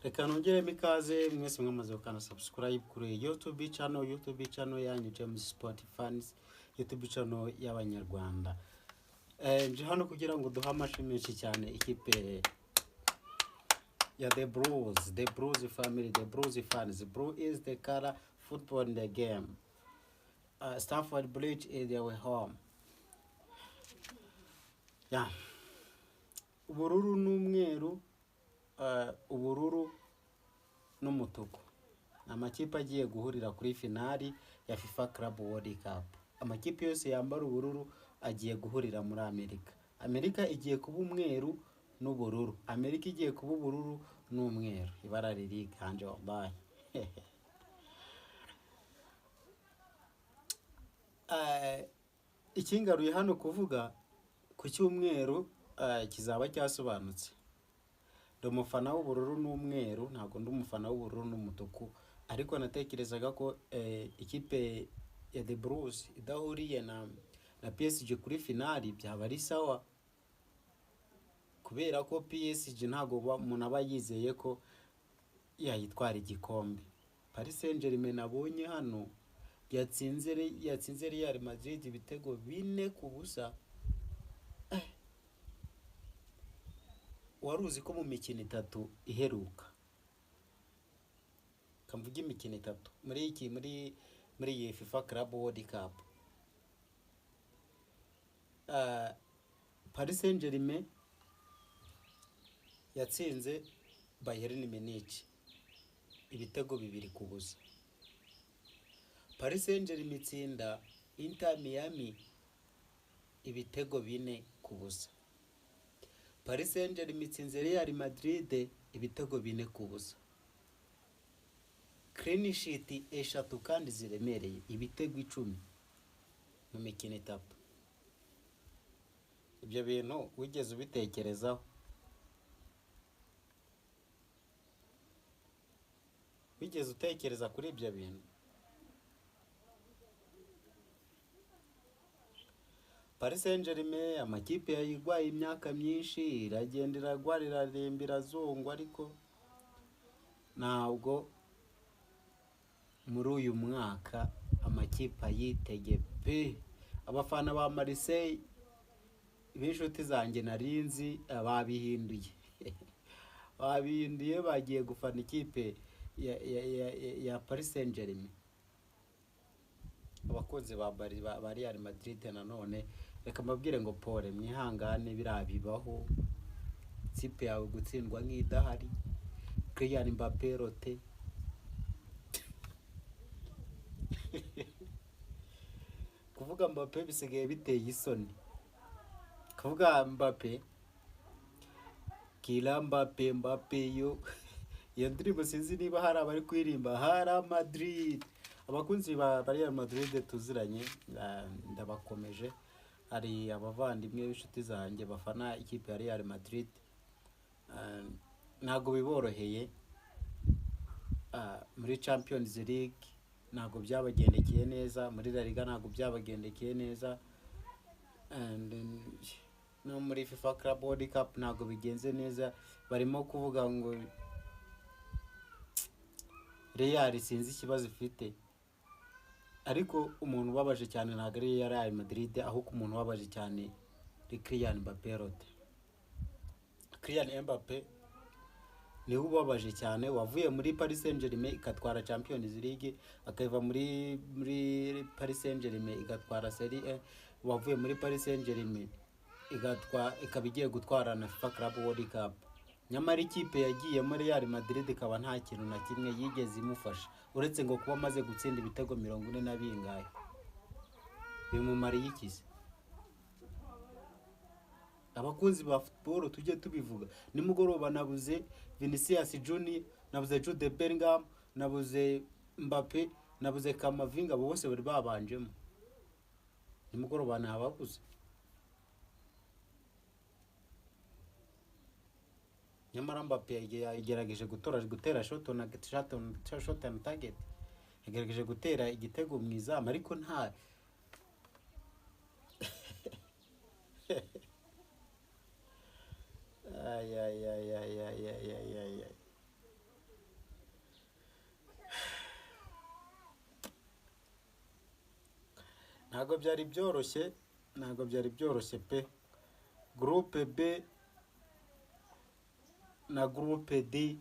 Reka nongeremo ikaze mwese mwamaze gukanda subscribe kuri YouTube channel yanyu James Sport Fans, YouTube channel y'abanyarwanda. Nje hano kugira ngo duha amashyi menshi cyane ikipe ya The Blues family, The Blues fans. Blue is the color football in the game. Stamford Bridge is their home. Yeah. Ubururu n'umweru, ubururu n'umutuku. Amakipe agiye guhurira kuri finali ya FIFA Club World Cup. Amakipe yose yambara ubururu agiye guhurira muri Amerika. Amerika igiye kuba umweru n'ubururu. Amerika igiye kuba ubururu n'umweru. Ibara riri kanje wallahi. Ikingaruye hano kuvuga ku cyumweru kizaba cyasobanutse. Ndi umufana w'ubururu n'umweru, ntabwo ndi umufana w'ubururu n'umutuku, ariko natekerezaga ko ikipe ya The Blues idahuriye na PSG kuri finali byaba ari sawa, kubera ko PSG ntabwo umuntu aba yizeye ko yayitwara igikombe. Paris Saint-Germain nabonye hano yatsinze Real Madrid ibitego 4-0. Waruzi ko mu mikino 3 iheruka, kamvuga imikino 3 muri iyi FIFA Club World Cup, Paris Saint-Germain yatsinze Bayern Munich ibitego 2-0. Paris Saint-Germain itsinda Inter Miami ibitego 4-0. Paris Saint-Germain itsinze Real Madrid ibitego 4-0. Clean sheet 3 kandi ziremereye, ibitego 10 mu mikino 3. Ibyo bintu wigeze ubitekerezaho? Wigeze utekereza kuri ibyo bintu? Paris Saint-Germain amakipe yayigwaye imyaka myinshi, iragenda iragwa iraremba irazungwa, ariko ntabwo muri uyu mwaka amakipe yitege pe. Abafana ba Marseille b'inshuti zanjye narinzi babihinduye babihinduye, bagiye gufana ikipe ya Paris Saint-Germain. Abakunzi ba Real Madrid nanone reka mbabwire ngo pole, mwihangane, birabibaho. Ikipe yawe gutsindwa nk'idahari, Kylian Mbappé rote kuvuga Mbappé bisigaye biteye isoni. Kuvuga Mbappé, Kylian Mbappé yo iyo ndirimbo sinzi niba hari abari kuririmba hara Madrid. Abakunzi ba Real Madrid tuziranye ndabakomeje, hari abavandimwe b'inshuti zanjye bafana ikipe ya Real Madrid. Ntago biboroheye muri Champions League, ntago byabagendekeye neza, muri La Liga ntago byabagendekeye neza, no muri FIFA Club World Cup ntago bigenze neza. Barimo kuvuga ngo Real sinzi ikibazo ifite, ariko umuntu ubabaje cyane ntago ari Real Madrid, ahubwo umuntu ubabaje cyane ni Kylian Mbappé rote. Kylian Mbappé niwe ubabaje cyane, wavuye muri Paris Saint-Germain igatwara Champions League, akava muri Paris Saint-Germain igatwara Serie A, wavuye muri Paris Saint-Germain ikaba igiye gutwara na FIFA Club World Cup. Nyamara ikipe yagiye muri Real Madrid ikaba nta kintu na kimwe yigeze imufasha, uretse ngo kuba amaze gutsinda ibitego 40 na bingahe. Bimumariye iki? Abakunzi ba football tujye tubivuga. Nimugoroba nabuze Vinicius Junior, nabuze Jude Bellingham, nabuze Mbappé, nabuze Kamavinga, bose bari babanjemo. Nimugoroba nababuze. Nyamara Mbappé yagerageje gutera shot on target, yagerageje gutera igitego mu izamu, ariko nta ntabwo byari byoroshye pe. Groupe B na Groupe D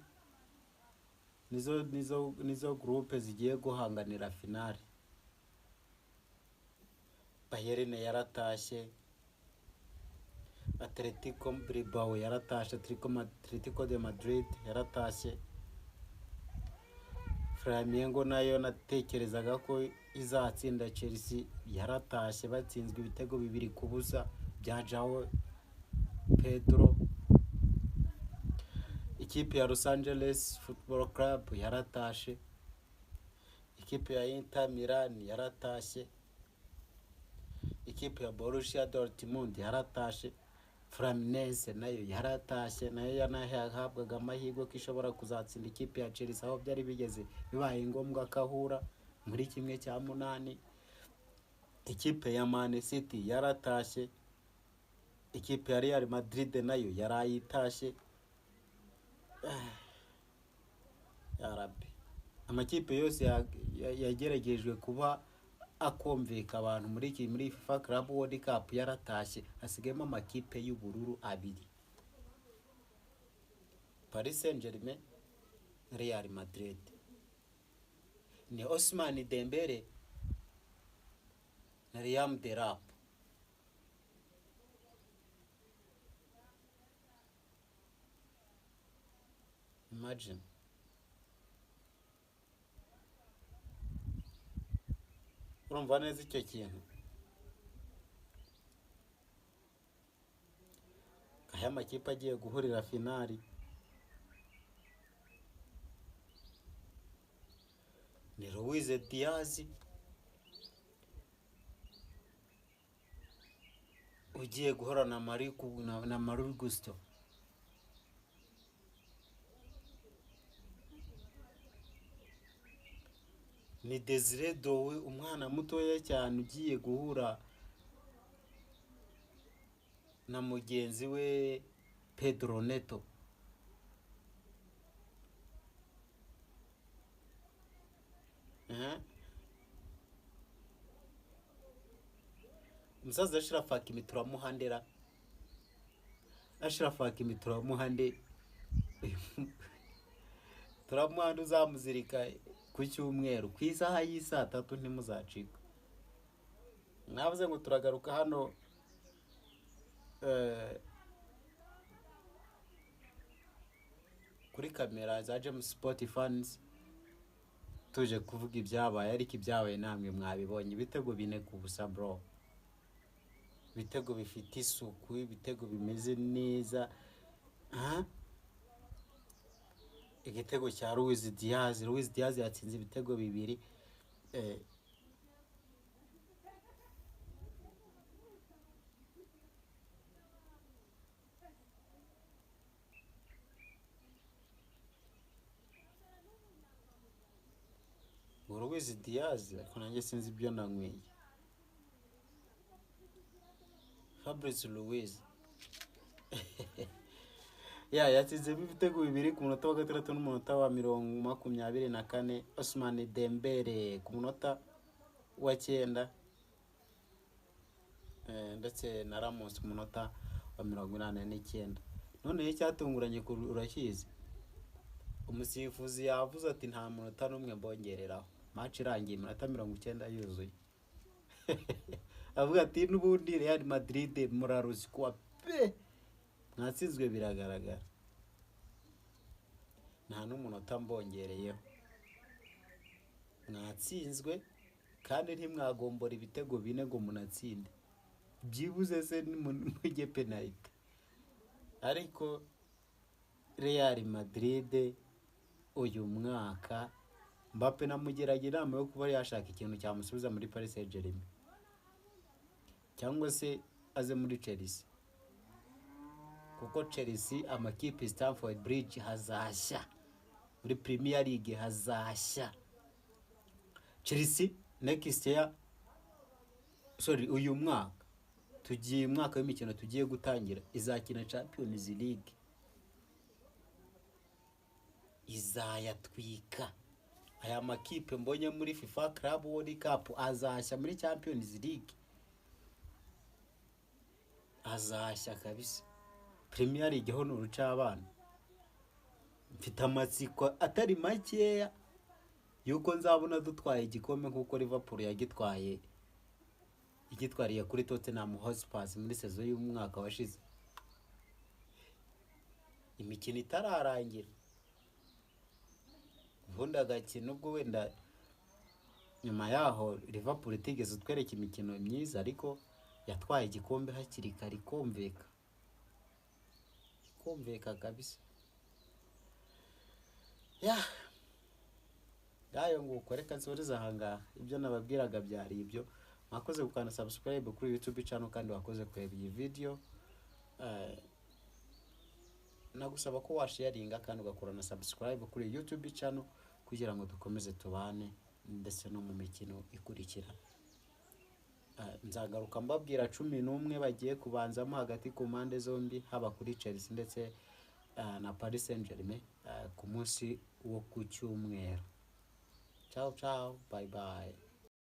nizo groupe zigiye guhanganira finale. Bayern yaratashye, Atletico Bilbao yaratashye, Atletico de Madrid yaratashye, Flamengo nayo natekerezaga ko izatsinda Chelsea yaratashye batsinzwe ibitego 2-0 bya Joao Pedro. Ikipe ya Los Angeles Football Club yaratashe, ikipe ya Inter Milan yaratashe, ikipe ya Borussia Dortmund yaratashe, Fluminense nayo yaratashe, nayo yanahabwaga amahirwe ko ishobora kuzatsinda ikipe ya Chelsea aho byari bigeze bibaye ngombwa kahura muri 1/8. Ikipe ya Man City yaratashe, ikipe ya Real Madrid nayo yarayitashe. Ya Rabbi, amakipe yose yageragejwe kuba akomveka abantu muri FIFA Club World Cup yaratashye, hasigayemo amakipe y'ubururu 2: Paris Saint-Germain, Real Madrid. Ni Ousmane Dembele na Liam Delap. Imagine. Urumva neza icyo kintu? Aya makipe agiye guhurira finali. Ni Luis Diaz ugiye guhora na Mario Gusto. Ni Desire Doué, umwana mutoya cyane ugiye guhura na mugenzi we Pedro Neto. Umusaza Ashraf Hakimi turamuhandera. Ashraf Hakimi turamuhande. Turamuhanda uzamuzirika ku cyumweru ku isaha y'isa 3 ntimuzacika. Navuze ngo turagaruka hano kuri kamera za James Sport Fans tuje kuvuga ibyabaye, ariko ibyabaye namwe mwabibonye. Ibitego 4-0 bro, ibitego bifite isuku, ibitego bimeze neza. Igitego cya Luis Diaz yatsinze ibitego 2. Luis Diaz ariko nanjye sinzi ibyo nanyweye. Fabrice Luiz yatsinze ibitego 2 ku munota wa 6 n'umunota wa 24. Ousmane Dembele ku munota wa 9 ndetse na Ramos ku munota wa 89. None icyatunguranye urakizi, umusifuzi yavuze ati nta munota n'umwe mbongereraho, match irangiye iminota 90 yuzuye. Avuga ati n'ubundi Real Madrid muraruzi kwa pe mwatsinzwe biragaragara, nta n'umunota mbongereyeho, mwatsinzwe kandi ntimwagombora ibitego 4 ngo munatsinde, byibuze se mujye penalty. Ariko Real Madrid uyu mwaka Mbappe namugeragira inama yo kuba yashaka ikintu cyamusubiza muri Paris Saint-Germain cyangwa se aze muri Chelsea, kuko Chelsea amakipe Stamford Bridge hazashya, muri Premier League hazashya. Chelsea next year, uyu mwaka tugiye mwaka w'imikino tugiye gutangira izakina Champions League, izayatwika aya makipe mbonye muri FIFA Club World Cup azashya muri Champions League, azashya kabisa. Premier League ho n'uruca abana, mfite amatsiko atari makeya yuko nzabona dutwaye igikombe nk'uko Liverpool igitwariye kuri Tottenham Hotspur muri sezo y'umwaka washize, imikino itararangira. Ubundi agakina ubwo wenda nyuma yaho Liverpool itigeze utwereka imikino myiza, ariko yatwaye igikombe hakiri kare, ikumveka kabisa. Ngayo nguko, reka nsoreze ahangaha. Ibyo nababwiraga byari ibyo. Mwakoze gukanda subscribe kuri YouTube channel kandi wakoze kureba iyi video. Nagusaba ko washaringa kandi ugakora na subscribe kuri YouTube channel kugira ngo dukomeze tubane ndetse no mu mikino ikurikira. Nzagaruka mbabwira 11 bagiye kubanzamo hagati ku mpande zombi, haba kuri Chelsea ndetse na Paris Saint-Germain ku munsi wo ku cyumweru. Ciao ciao, bye bye.